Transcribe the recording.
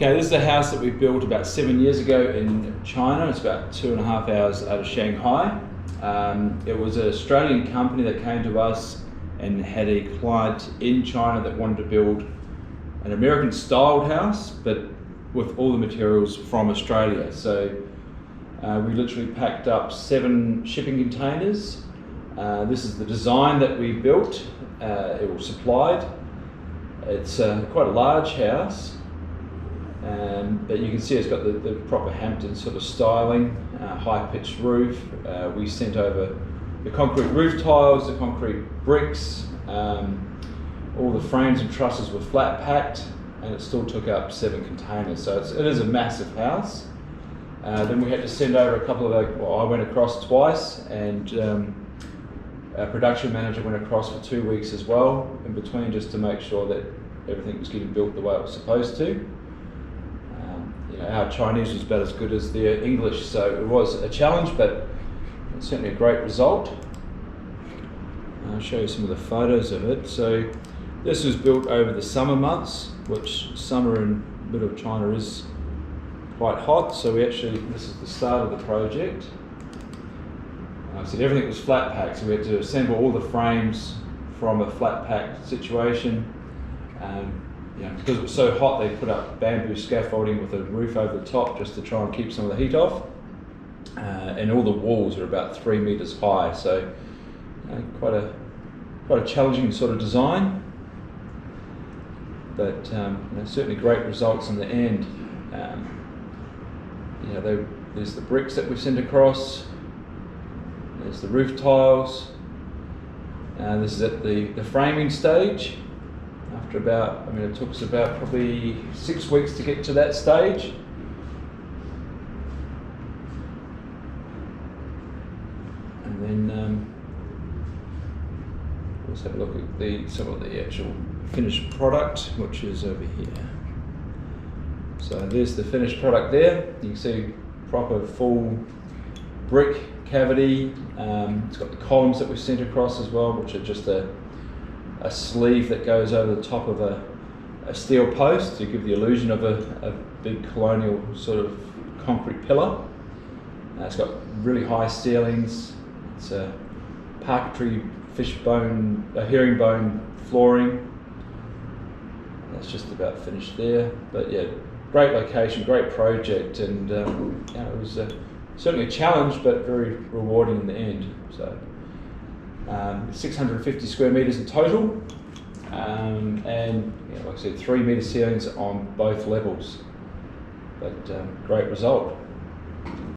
Okay, this is a house that we built about 7 years ago in China. It's about 2.5 hours out of Shanghai. It was an Australian company that came to us and had a client in China that wanted to build an American styled house, but with all the materials from Australia. So we literally packed up 7 shipping containers. This is the design that we built. It was supplied. It's quite a large house. But you can see it's got the proper Hampton sort of styling, high-pitched roof. We sent over the concrete roof tiles, the concrete bricks, all the frames and trusses were flat packed, and it still took up 7 containers. So it is a massive house. Then we had to send over a couple of, I went across twice, and our production manager went across for 2 weeks as well, in between, just to make sure that everything was getting built the way it was supposed to. Our Chinese was about as good as their English, so it was a challenge, but certainly a great result. I'll show you some of the photos of it. So this was built over the summer months, which summer in the middle of China is quite hot, so this is the start of the project. I said everything was flat packed, so we had to assemble all the frames from a flat packed situation. Because it was so hot, they put up bamboo scaffolding with a roof over the top just to try and keep some of the heat off. And all the walls are about 3 meters high, so quite a challenging sort of design. But certainly great results in the end. There's the bricks that we've sent across. There's the roof tiles. This is at the framing stage. After it took us about probably 6 weeks to get to that stage. And then let's have a look at some of the actual finished product, which is over here. So there's the finished product there. You can see proper full brick cavity. It's got the columns that we've sent across as well, which are just a sleeve that goes over the top of a steel post to give the illusion of a big colonial sort of concrete pillar. It's got really high ceilings. It's a parquetry herringbone flooring. That's just about finished there. But yeah, great location, great project, and it was certainly a challenge, but very rewarding in the end. So 650 square meters in total, and like I said, 3 meter ceilings on both levels. But great result.